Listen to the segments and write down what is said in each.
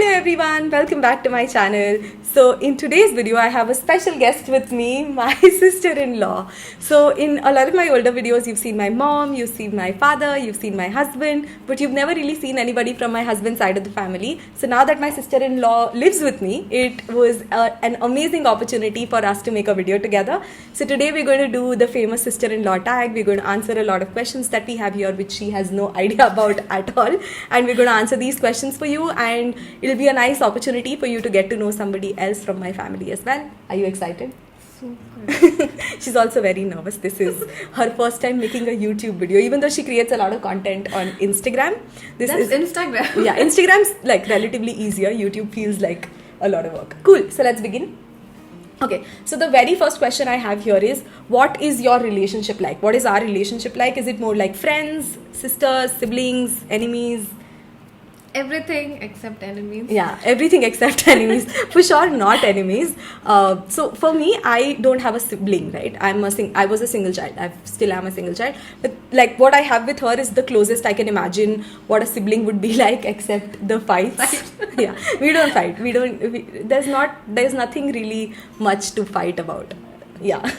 Hello everyone, welcome back to my channel. So in today's video I have a special guest with me, my sister-in-law. So in a lot of my older videos you've seen my mom, you've seen my father, you've seen my husband, but you've never really seen anybody from my husband's side of the family. So now that my sister-in-law lives with me, it was an amazing opportunity for us to make a video together. So today we're going to do the famous sister-in-law tag. We're going to answer a lot of questions that we have here which she has no idea about at all, and we're going to answer these questions for you, and it'll be a nice opportunity for you to get to know somebody else from my family as well. Are you excited? Super. She's also very nervous. This is her first time making a YouTube video, even though she creates a lot of content on Instagram. That's Instagram. Yeah, Instagram's like relatively easier. YouTube feels like a lot of work. Cool. So let's begin. Okay, so the very first question I have here is, what is your relationship like? What is our relationship like? Is it more like friends, sisters, siblings, enemies? Everything except enemies. Yeah, everything except enemies. For sure, not enemies. So for me, I don't have a sibling, right? I was a single child. I still am a single child. But like what I have with her is the closest I can imagine what a sibling would be like, except the fights. Yeah, we don't fight. There's nothing really much to fight about. Yeah,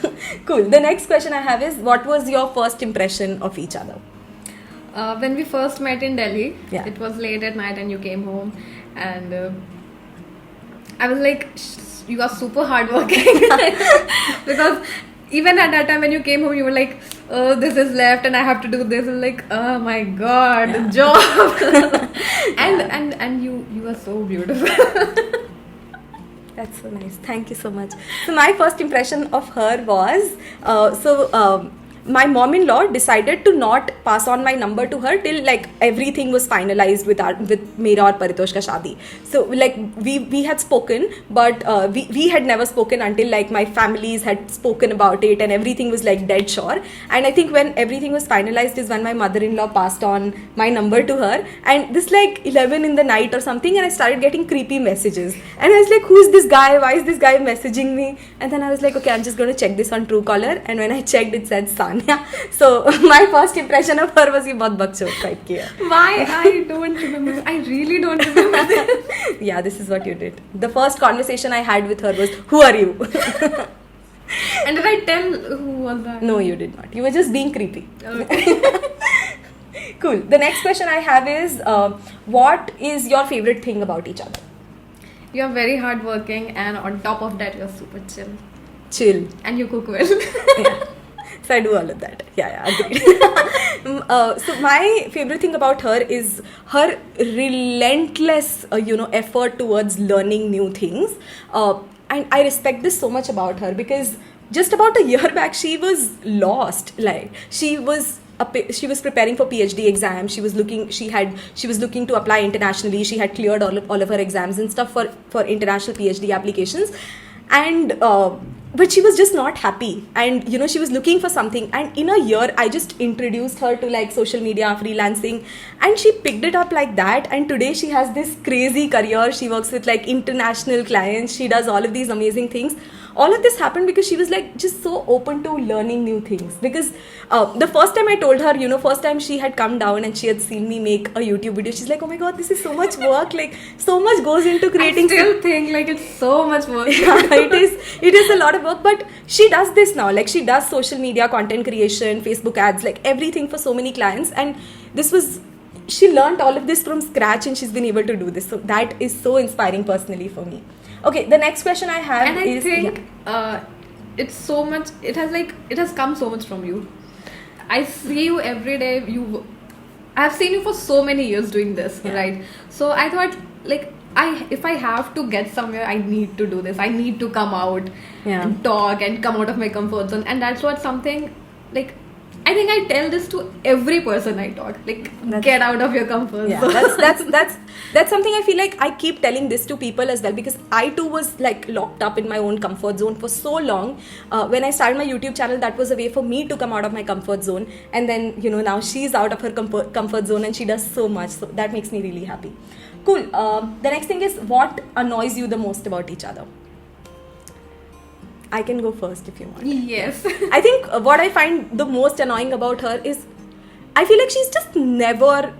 cool. The next question I have is, what was your first impression of each other? When we first met in Delhi, Yeah. it was late at night and you came home, and I was like, you are super hardworking. Because even at that time when you came home, you were like, oh, this is left and I have to do this. And like, oh my god, Yeah. job. and you are so beautiful. That's so nice. Thank you so much. So my first impression of her was, my mom-in-law decided to not pass on my number to her till like everything was finalized with Mera aur Paritosh ka shaadi. So like we had spoken, but we had never spoken until like my families had spoken about it and everything was like dead sure. And I think when everything was finalized is when my mother-in-law passed on my number to her, and this like 11 in the night or something, and I started getting creepy messages, and I was like, who's this guy? Why is this guy messaging me? And then I was like, okay, I'm just going to check this on Truecaller, and when I checked it said Sanya. So my first impression of her was, ye bahut bakchod type ki hai. Why? I don't remember. I really don't remember this. Yeah, this is what you did. The first conversation I had with her was, who are you? And did I tell who was that? No, you did not. You were just being creepy. Okay. Cool. The next question I have is, what is your favorite thing about each other? You're very hardworking, and on top of that, you're super chill. Chill. And you cook well. Yeah. So I do all of that. Yeah, agreed. So my favorite thing about her is her relentless, effort towards learning new things. And I respect this so much about her, because just about a year back she was lost. Like she was preparing for PhD exams. She was looking to apply internationally. She had cleared all of her exams and stuff for international PhD applications, and but she was just not happy, and she was looking for something. And in a year I just introduced her to like social media, freelancing, and she picked it up like that, and today she has this crazy career. She works with like international clients. She does all of these amazing things. All of this happened because she was like just so open to learning new things. Because the first time I told her, first time she had come down and she had seen me make a YouTube video, she's like, oh my god, this is so much work. Like so much goes into creating. I still think like it's so much work. Yeah, it is a lot of work, but she does this now. Like she does social media, content creation, Facebook ads, like everything for so many clients. And she learned all of this from scratch, and she's been able to do this. So that is so inspiring personally for me. Okay, the next question I have and is... I think it's so much, it has come so much from you. I see you every day. I've seen you for so many years doing this, Yeah. right? So I thought like, if I have to get somewhere, I need to do this. I need to come out and talk and come out of my comfort zone. And that's what something like, I think I tell this to every person I talk. Like, get out of your comfort zone. That's something I feel like I keep telling this to people as well, because I too was like locked up in my own comfort zone for so long. When I started my YouTube channel, that was a way for me to come out of my comfort zone. And then, now she's out of her comfort zone and she does so much. So that makes me really happy. Cool. The next thing is, what annoys you the most about each other? I can go first if you want. Yes. I think what I find the most annoying about her is, I feel like she's just never,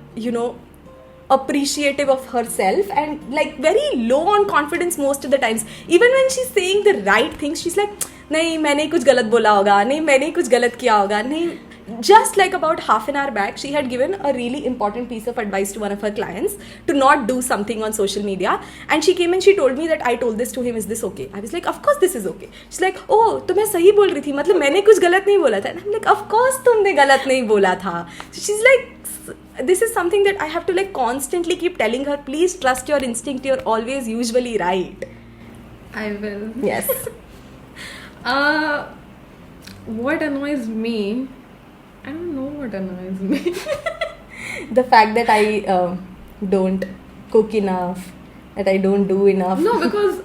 appreciative of herself and like very low on confidence most of the times. Even when she's saying the right things, she's like, नहीं मैंने कुछ गलत बोला होगा, नहीं मैंने कुछ गलत किया होगा, नहीं. Just like about half an hour back, she had given a really important piece of advice to one of her clients to not do something on social media. And she came and she told me that I told this to him, is this okay? I was like, of course this is okay. She's like, oh, तो मैं सही बोल रही थी, मतलब मैंने कुछ गलत नहीं बोला था. And I'm like, of course तुमने गलत नहीं बोला था. So she's like, this is something that I have to like constantly keep telling her, please trust your instinct, you're always usually right. I will. Yes. What annoys me? I don't know what annoys me. The fact that I don't cook enough, that I don't do enough. No, because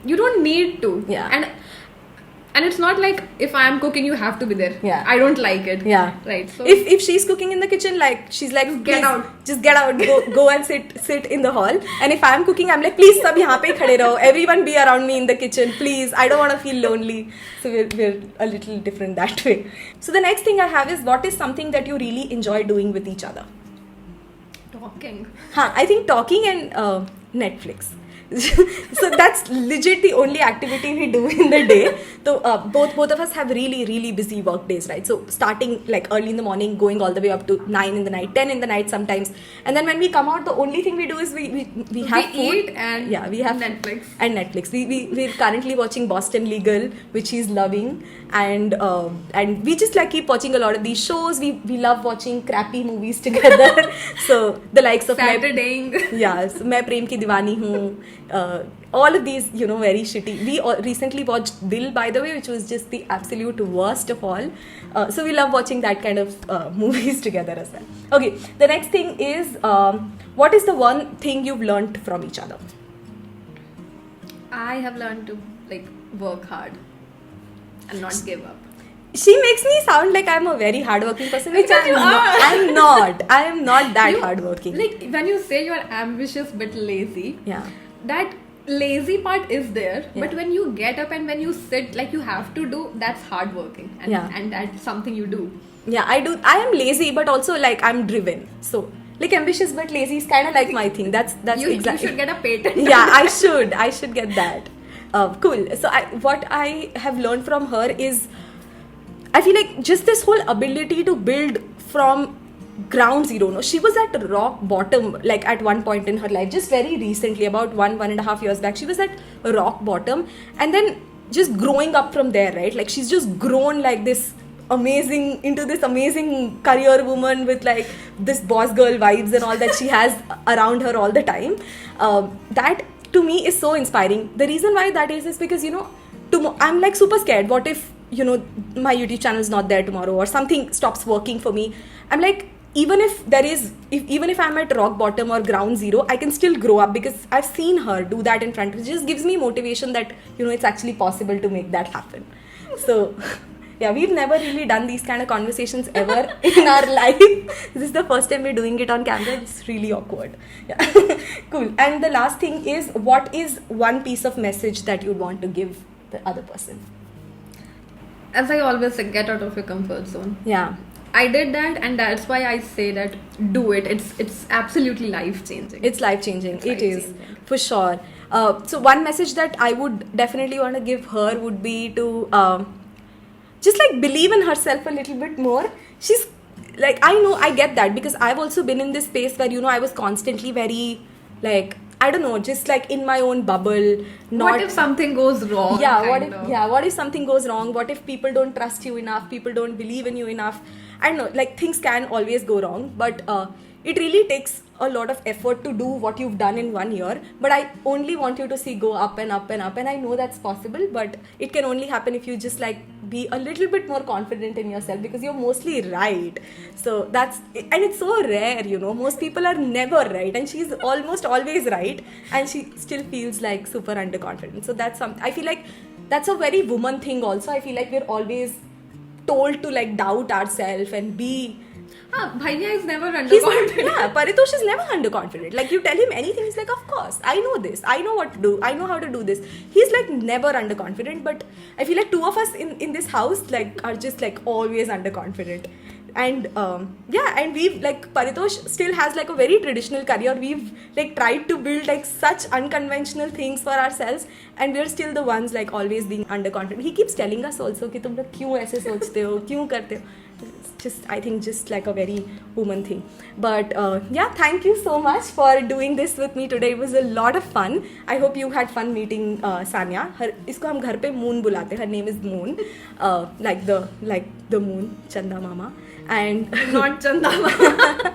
you don't need to. Yeah. And it's not like if I am cooking, you have to be there. Yeah. I don't like it. Yeah. Right. So If she's cooking in the kitchen, like she's like, get "Please, out. just get out, go and sit in the hall." And if I'm cooking, I'm like, please, sab yahan pe khade raho. Everyone be around me in the kitchen, please. I don't want to feel lonely. So we're a little different that way. So the next thing I have is, what is something that you really enjoy doing with each other? talking. I think talking and Netflix. So that's legit the only activity we do in the day. So both of us have really busy work days, right? So starting like early in the morning, going all the way up to 9 in the night, 10 in the night sometimes, and then when we come out, the only thing we do is we have food. Eat and yeah, we have Netflix. And Netflix. We're currently watching Boston Legal, which he's loving, and we just like keep watching a lot of these shows. We love watching crappy movies together. So the likes of Saturday. yeah, so मैं प्रेम की दीवानी हूँ. All of these, very shitty. We recently watched Dil, by the way, which was just the absolute worst of all. So we love watching that kind of movies together as well. Okay, the next thing is, what is the one thing you've learned from each other? I have learned to work hard and not give up. She makes me sound like I'm a very hardworking person, which Because you are. I'm not. I am not that hardworking. When you say you're ambitious but lazy, yeah. that lazy part is there, Yeah. but when you get up and when you sit like you have to do, that's hardworking, and that's something you do. Yeah, I do. I am lazy, but also like I'm driven. So like ambitious but lazy is kind of like my thing. That's You exactly. should get a patent. Yeah, I should get that. Cool. So what I have learned from her is, I feel like just this whole ability to build from ground zero. No, she was at rock bottom, like at one point in her life, just very recently, about 1.5 years back. She was at rock bottom, and then just growing up from there, right? Like she's just grown like this amazing career woman with like this boss girl vibes and all that she has around her all the time. That to me is so inspiring. The reason why that is because I'm like super scared. What if my YouTube channel is not there tomorrow, or something stops working for me? I'm like, even if I'm at rock bottom or ground zero, I can still grow up, because I've seen her do that in front of me. It just gives me motivation that it's actually possible to make that happen. So yeah, we've never really done these kind of conversations ever in our life. This is the first time we're doing it on camera. It's really awkward. Yeah. Cool. And the last thing is, what is one piece of message that you'd want to give the other person? As I always say, get out of your comfort zone. Yeah. I did that, and that's why I say that do it. It's absolutely life changing. It's life changing. It is, life-changing. for sure. So one message that I would definitely want to give her would be to just like believe in herself a little bit more. She's like, I get that, because I've also been in this space where I was constantly very like, I don't know, just like in my own bubble. What if something goes wrong? What if something goes wrong? What if people don't trust you enough? People don't believe in you enough? I don't know, like things can always go wrong, but it really takes a lot of effort to do what you've done in 1 year. But I only want you to see go up and up and up, and I know that's possible, but it can only happen if you just like be a little bit more confident in yourself, because you're mostly right. So and it's so rare, most people are never right, and she's almost always right, and she still feels like super underconfident. So that's I feel like that's a very woman thing also. I feel like we're always told to like doubt ourselves and be. Bhaiya is never underconfident. Paritosh is never underconfident. Like you tell him anything, he's like, of course, I know this, I know what to do, I know how to do this. He's like never underconfident, but I feel like two of us in this house like are just like always underconfident. and and we've like Paritosh still has like a very traditional career. We've like tried to build like such unconventional things for ourselves, and we're still the ones like always being underconfident. He keeps telling us also कि तुम लोग क्यों ऐसे सोचते हो, क्यों करते हो. It's just, I think, just like a very woman thing. But thank you so much for doing this with me today. It was a lot of fun. I hope you had fun meeting Sanya. इसको हम घर पे Moon बुलाते हैं. Her name is Moon, like the moon, Chanda Mama, and Not Chanda Mama.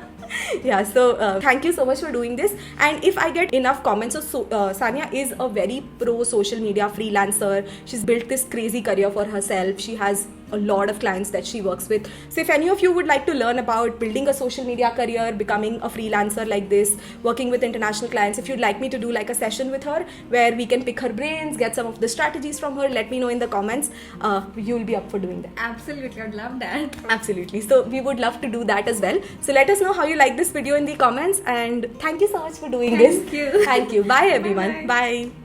Yeah, so thank you so much for doing this. And if I get enough comments, so Sanya is a very pro social media freelancer. She's built this crazy career for herself. She has a lot of clients that she works with. So if any of you would like to learn about building a social media career, becoming a freelancer like this, working with international clients, if you'd like me to do like a session with her where we can pick her brains, get some of the strategies from her, let me know in the comments. You'll be up for doing that. Absolutely, I'd love that. Absolutely. So we would love to do that as well. So let us know how you like this video in the comments, and thank you so much for doing this. Thank you. Thank you. Bye everyone. Bye-bye. Bye.